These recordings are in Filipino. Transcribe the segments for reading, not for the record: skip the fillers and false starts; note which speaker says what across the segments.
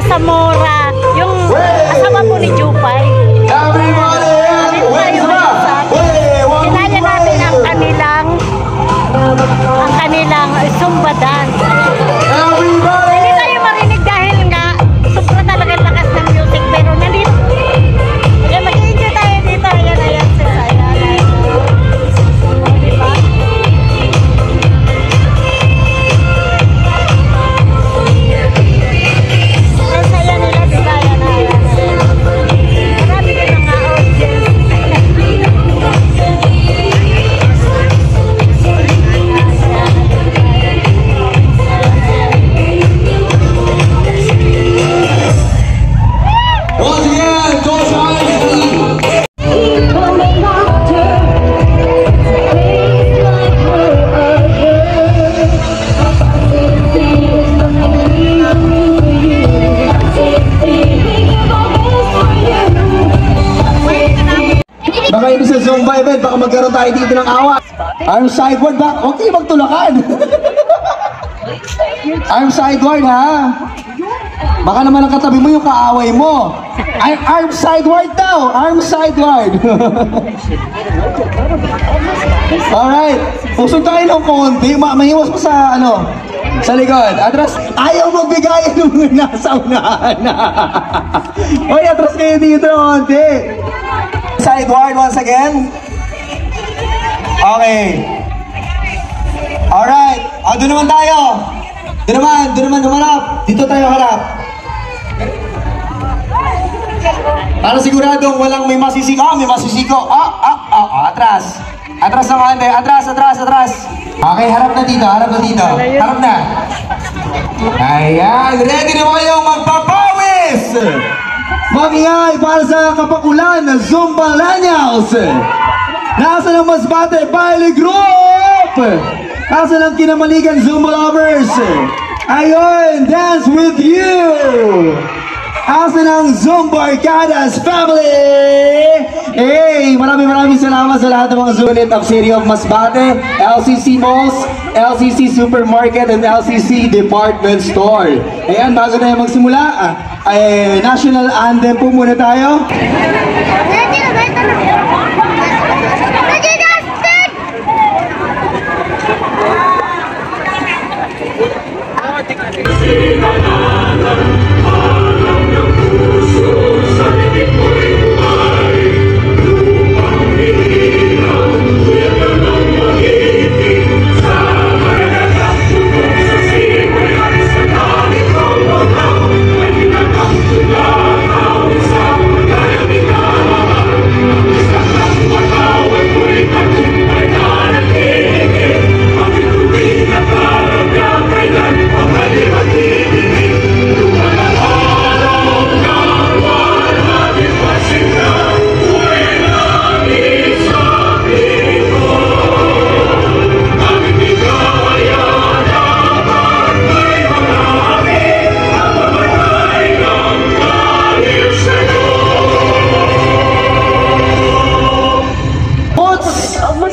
Speaker 1: Zamora, yung asawa po ni Jupay. Kinaya natin ang kanilang Zumba dance. Hindi tayo marinig dahil nga sobra talaga lakas ng music, pero nandito. Kaya mag-enjoy tayo dito. Ayan, ayan, sis. Ayan. Diba?
Speaker 2: Baka ibig sa Zumba event, baka magkaroon tayo dito ng awa. Arm sideward ba? Huwag kayo magtulakan. Arm sideward ha. Baka naman ang katabi mo yung kaaway mo. Arm sideward daw. Arm sideward. Alright. Usog tayo ng konti. Mahiwas mo sa sa likod. Atras. Ayaw magbigayin ng mga nasa unahan. Hoy, atras kayo dito konti. Sideward once again. Okay. Alright. Doon naman tayo. Doon naman humarap. Dito tayo harap. Para siguradong walang may masisiko. May masisiko. Atras. Atras ng konti. Atras. Okay, harap na dito. Harap na. Ayan. Ready na kayo magpapawis. Mag-ingay para sa kapakulan ng Zumba Lanyals. Nasa ng Masbate Baile Group. Nasa ng Kinamaligan Zumba Lovers. Ayun, dance with you. Nasa ng Zumba Arcadas family. Hey, maraming salamat sa lahat ng mga unit of City of Masbate, LCC Malls, LCC Supermarket, and LCC Department Store. Ayan, bago tayo magsimula, national anthem po muna tayo.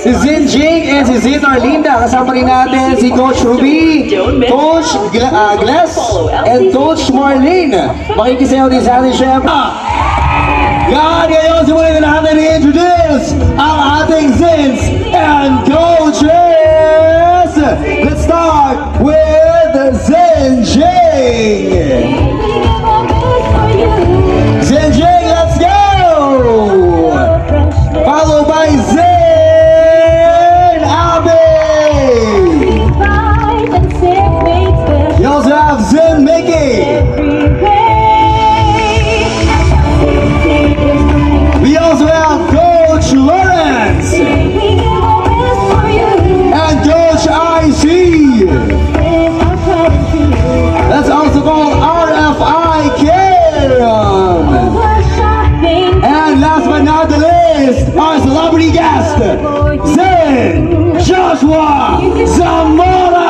Speaker 2: Si Zin Jing and si Zin Arlinda. Kasama rin natin si Coach Ruby, Coach Gless, and Coach Marlene. Makikisayaw din sa ating chef. God, ngayon simulan na natin i-introduce ang ating Zins and Coaches. Let's start with Zin Jing. Zin Jing, let's go! Followed by Zin. You also have Zin Mickey. Joshua Zamora!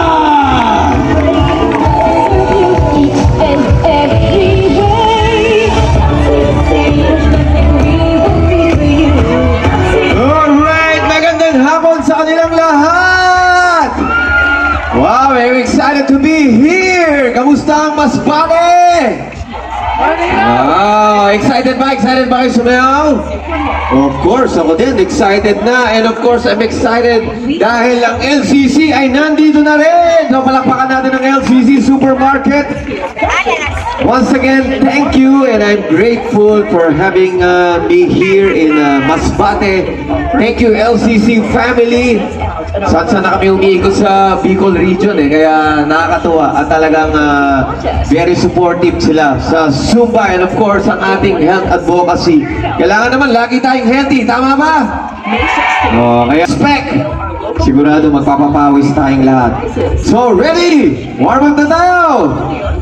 Speaker 2: Alright, magandang hapon sa kanilang lahat! Wow, I'm excited to be here! Kamusta ang Masbate? Wow, excited ba? Excited ba kayo sumayaw? Of course, ako din, excited na. And of course, I'm excited dahil ang LCC ay nandito na rin. So, palakpakan natin ang LCC Supermarket. Once again, thank you and I'm grateful for having me here in Masbate. Thank you, LCC family. Saan na kami umiikot sa Bicol region kaya nakakatuwa at talagang very supportive sila sa Zumba and of course ang ating health advocacy. Kailangan naman lagi tayong healthy, tama ba? Kaya respect. Sigurado magpapapawis tayong lahat. So ready? Warm up na tayo!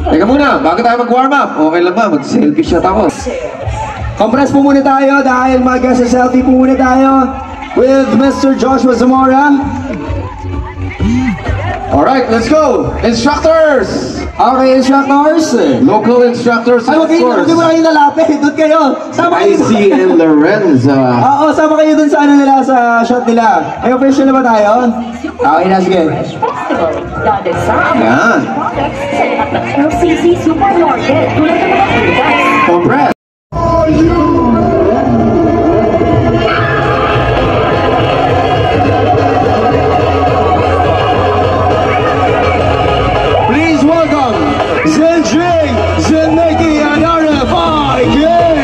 Speaker 2: Teka muna, bago tayo mag-warm up, okay lang ba? Mag-selfie shot ako. Compress po muna tayo dahil mag-selfie po muna tayo with Mr. Joshua Zamora. Alright, let's go! Instructors! Okay, instructors! Local instructors, of course. Huwag mo kayo lalapit, doon kayo. Sama kayo. IC and Lorenza. Oo, sama kayo doon sa ano nila, sa shot nila. May official na ba tayo? Okay na, sige. Yan.
Speaker 3: LCC Supermarket.
Speaker 2: Compress! Please welcome Zenjing, Zeneki, and RFI Kim!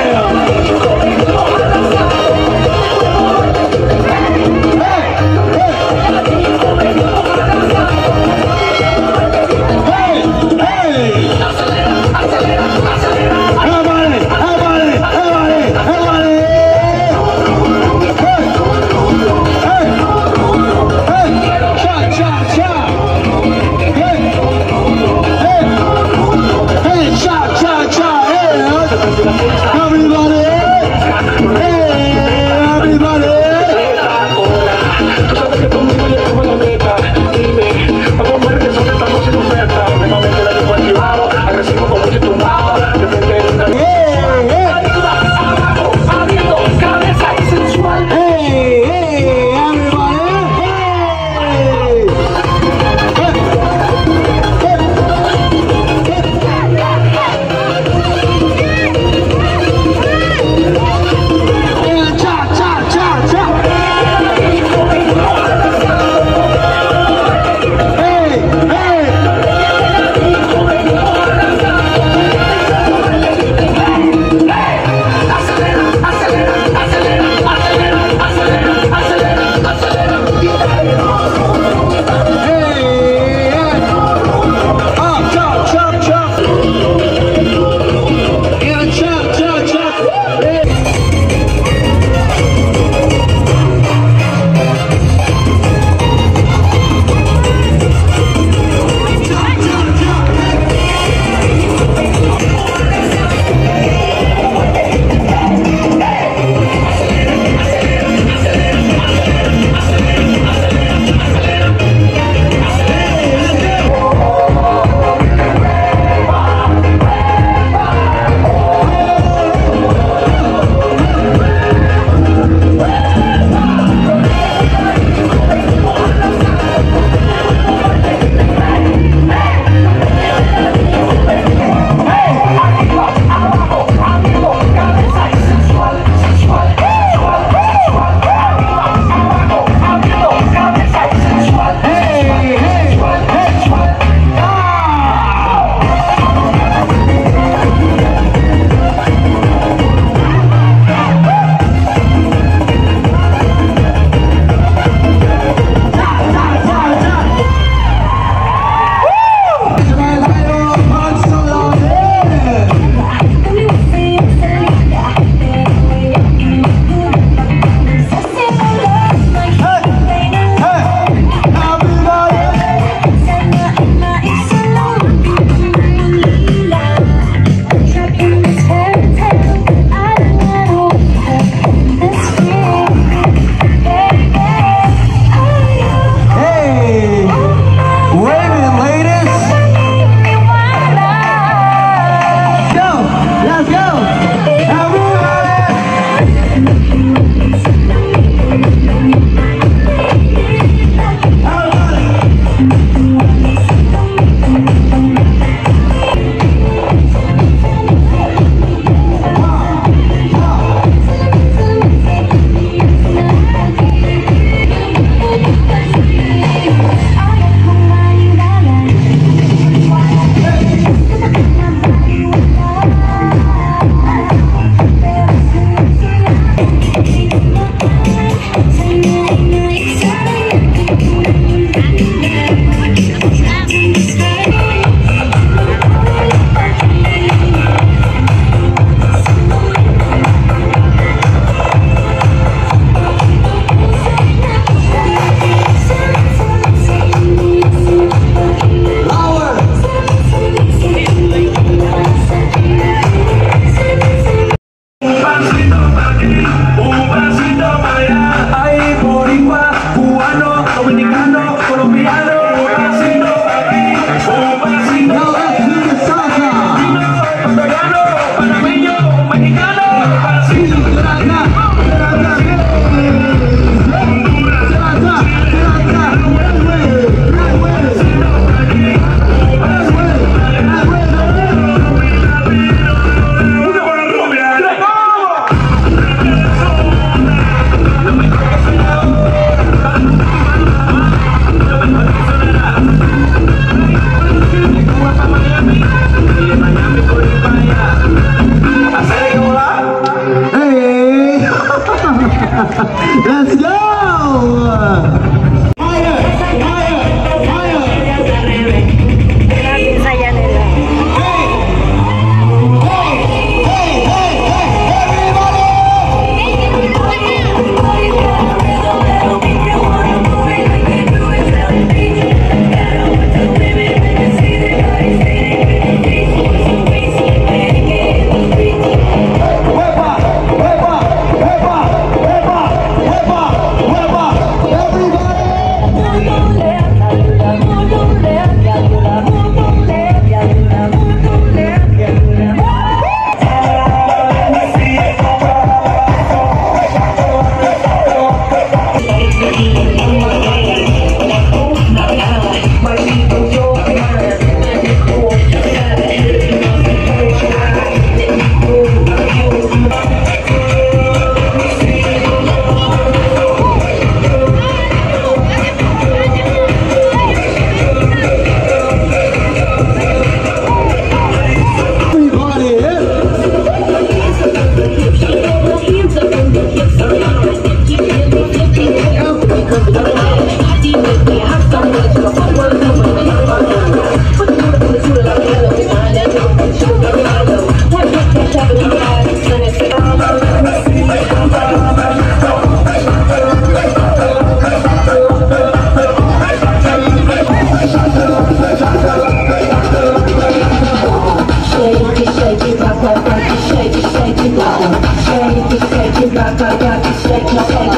Speaker 3: shake it, shake it, shake it, shake it, shake it, rock, rock, rock, shake it, shake it.